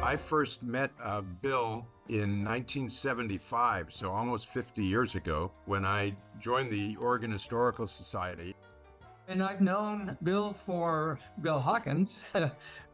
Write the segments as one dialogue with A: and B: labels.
A: I first met Bill in 1975, so almost 50 years ago, when I joined the Oregon Historical Society.
B: And I've known Bill Hawkins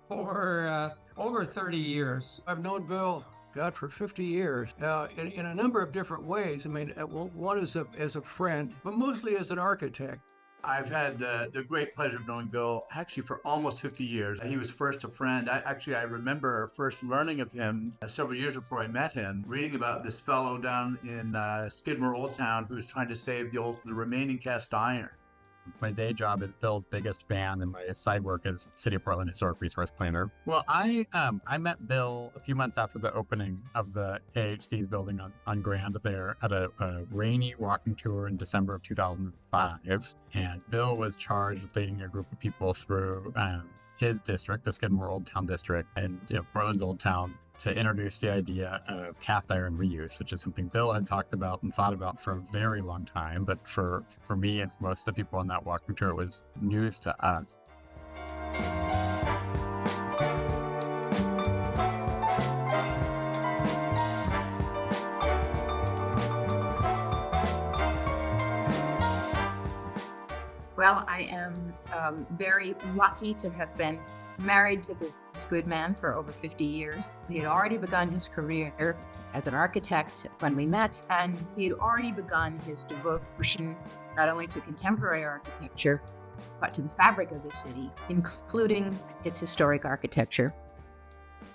B: for over 30 years.
C: I've known Bill, God, for 50 years, in a number of different ways. I mean, one is as a friend, but mostly as an architect.
D: I've had the great pleasure of knowing Bill actually for almost 50 years. He was first a friend. I remember first learning of him several years before I met him, reading about this fellow down in Skidmore, Old Town, who was trying to save the remaining cast iron.
E: My day job is Bill's biggest fan, and my side work is City of Portland Historic Resource Planner. Well, I met Bill a few months after the opening of the AHC's building on Grand there at a rainy walking tour in December of 2005. And Bill was charged with leading a group of people through his district, the Skidmore Old Town district, and Portland's Old Town, to introduce the idea of cast iron reuse, which is something Bill had talked about and thought about for a very long time. But for me and for most of the people on that walking tour, it was news to us.
F: Well, I am very lucky to have been married to this good man for over 50 years. He had already begun his career as an architect when we met, and he had already begun his devotion not only to contemporary architecture, but to the fabric of the city, including its historic architecture.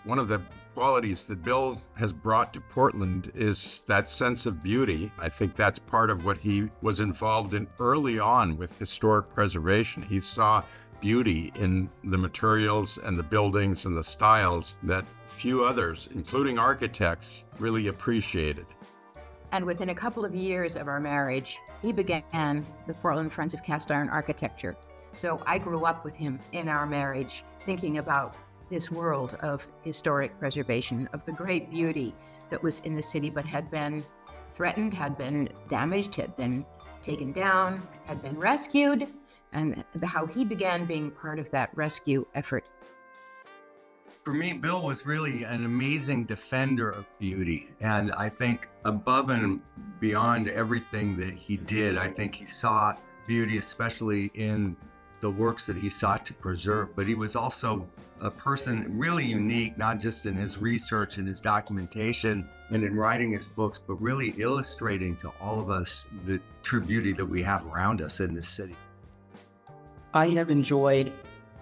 A: One of the qualities that Bill has brought to Portland is that sense of beauty. I think that's part of what he was involved in early on with historic preservation. He saw beauty in the materials and the buildings and the styles that few others, including architects, really appreciated.
F: And within a couple of years of our marriage, he began the Portland Friends of Cast Iron Architecture. So I grew up with him in our marriage, thinking about this world of historic preservation, of the great beauty that was in the city but had been threatened, had been damaged, had been taken down, had been rescued, and how he began being part of that rescue effort.
G: For me, Bill was really an amazing defender of beauty. And I think above and beyond everything that he did, I think he saw beauty, especially in the works that he sought to preserve. But he was also a person really unique, not just in his research and his documentation and in writing his books, but really illustrating to all of us the true beauty that we have around us in this city.
H: I have enjoyed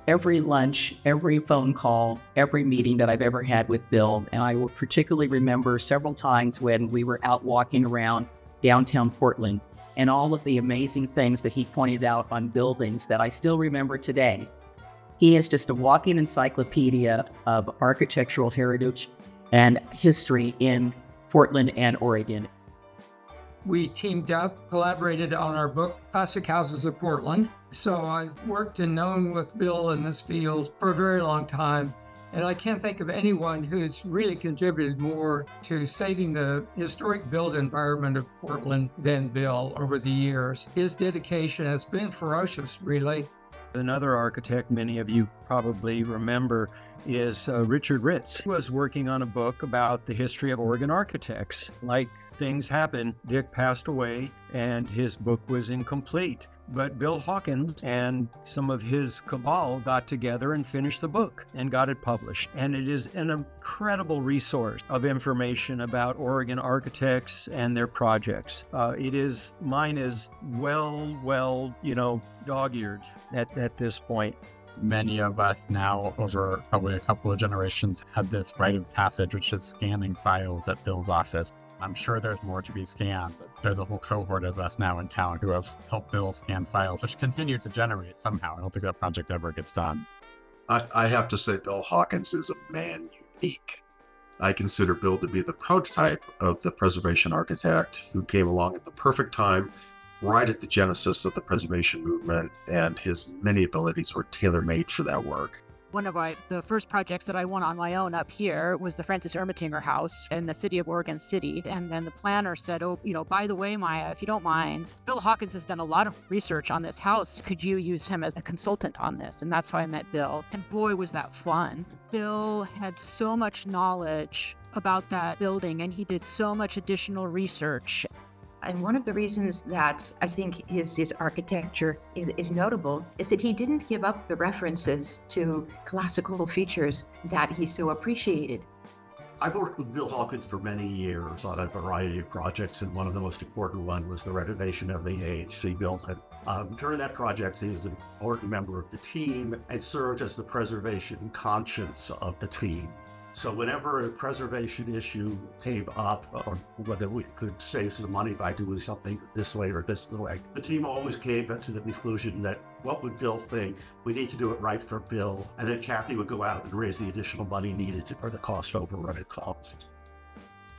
H: every lunch, every phone call, every meeting that I've ever had with Bill. And I will particularly remember several times when we were out walking around downtown Portland and all of the amazing things that he pointed out on buildings that I still remember today. He is just a walking encyclopedia of architectural heritage and history in Portland and Oregon.
B: We teamed up, collaborated on our book, Classic Houses of Portland. So I've worked and known with Bill in this field for a very long time. And I can't think of anyone who's really contributed more to saving the historic built environment of Portland than Bill over the years. His dedication has been ferocious, really.
I: Another architect many of you probably remember is Richard Ritz. He was working on a book about the history of Oregon architects. Like things happen, Dick passed away and his book was incomplete. But Bill Hawkins and some of his cabal got together and finished the book and got it published. And it is an incredible resource of information about Oregon architects and their projects. Mine is well, dog-eared at this point.
E: Many of us now, over probably a couple of generations, had this rite of passage, which is scanning files at Bill's office. I'm sure there's more to be scanned, but there's a whole cohort of us now in town who have helped Bill scan files, which continue to generate somehow. I don't think that project ever gets done.
J: I have to say Bill Hawkins is a man unique. I consider Bill to be the prototype of the preservation architect who came along at the perfect time, right at the genesis of the preservation movement, and his many abilities were tailor-made for that work.
K: One of the first projects that I won on my own up here was the Francis Ermatinger House in the city of Oregon City. And then the planner said, by the way, Maya, if you don't mind, Bill Hawkins has done a lot of research on this house. Could you use him as a consultant on this? And that's how I met Bill. And boy, was that fun. Bill had so much knowledge about that building, and he did so much additional research.
F: And one of the reasons that I think his architecture is notable is that he didn't give up the references to classical features that he so appreciated.
J: I've worked with Bill Hawkins for many years on a variety of projects, and one of the most important one was the renovation of the AHC building. During that project, he was an important member of the team and served as the preservation conscience of the team. So whenever a preservation issue came up, or whether we could save some money by doing something this way or this way, the team always came to the conclusion that what would Bill think? We need to do it right for Bill. And then Kathy would go out and raise the additional money needed for the cost overrun it cost.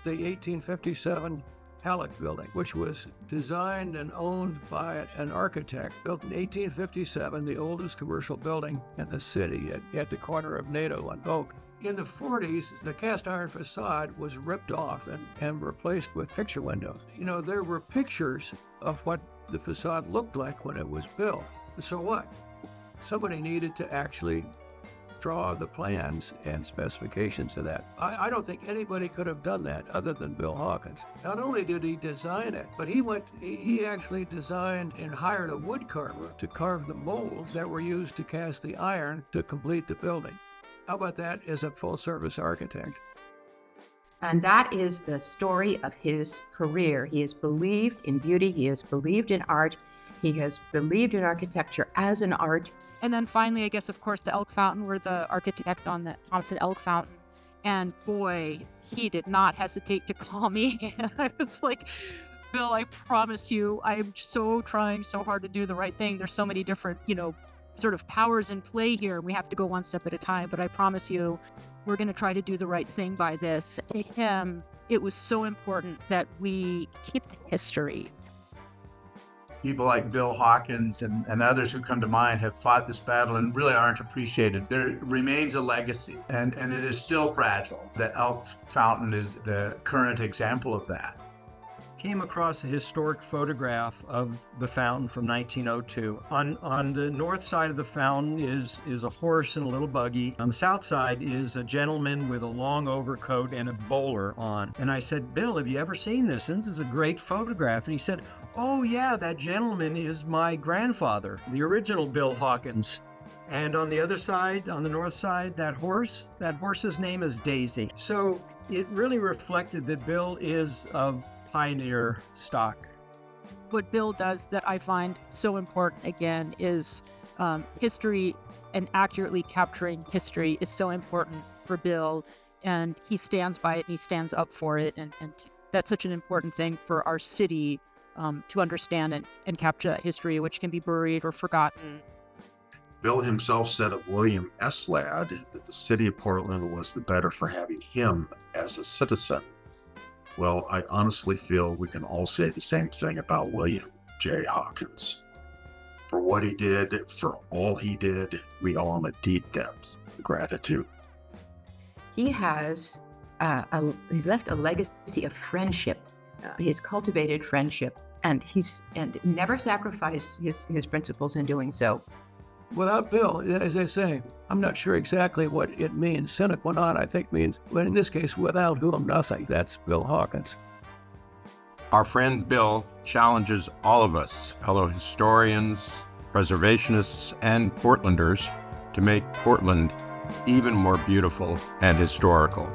C: The 1857 Halleck building, which was designed and owned by an architect, built in 1857, the oldest commercial building in the city at the corner of Nato and Oak. In the 40s, the cast iron facade was ripped off and replaced with picture windows. You know, there were pictures of what the facade looked like when it was built. So what? Somebody needed to actually draw the plans and specifications of that. I don't think anybody could have done that other than Bill Hawkins. Not only did he design it, but he actually designed and hired a wood carver to carve the molds that were used to cast the iron to complete the building. How about that as a full-service architect?
F: And that is the story of his career. He has believed in beauty. He has believed in art. He has believed in architecture as an art.
K: And then finally, I guess, of course, the Elk Fountain. We're the architect on the Thompson Elk Fountain. And boy, he did not hesitate to call me. And I was like, Bill, I promise you, I'm so trying so hard to do the right thing. There's so many different, sort of powers in play here. We have to go one step at a time. But I promise you, we're going to try to do the right thing by this. To him, it was so important that we keep the history.
D: People like Bill Hawkins and others who come to mind have fought this battle and really aren't appreciated. There remains a legacy, and it is still fragile. The Elk Fountain is the current example of that.
I: Came across a historic photograph of the fountain from 1902. On the north side of the fountain is a horse and a little buggy. On the south side is a gentleman with a long overcoat and a bowler on. And I said, Bill, have you ever seen this? And this is a great photograph. And he said, oh yeah, that gentleman is my grandfather, the original Bill Hawkins. And on the other side, on the north side, that horse's name is Daisy. So it really reflected that Bill is of pioneer stock.
K: What Bill does that I find so important, again, is history, and accurately capturing history is so important for Bill, and he stands by it and he stands up for it, and that's such an important thing for our city to understand and capture that history, which can be buried or forgotten.
J: Bill himself said of William S. Ladd that the city of Portland was the better for having him as a citizen. Well, I honestly feel we can all say the same thing about William J. Hawkins. For what he did, for all he did, we owe him a deep debt of gratitude.
F: He has he's left a legacy of friendship. He's cultivated friendship, and he's never sacrificed his principles in doing so.
C: Without Bill, as I say, I'm not sure exactly what it means. Sine qua non, I think, means, but in this case, without whom nothing. That's Bill Hawkins.
A: Our friend Bill challenges all of us, fellow historians, preservationists, and Portlanders, to make Portland even more beautiful and historical.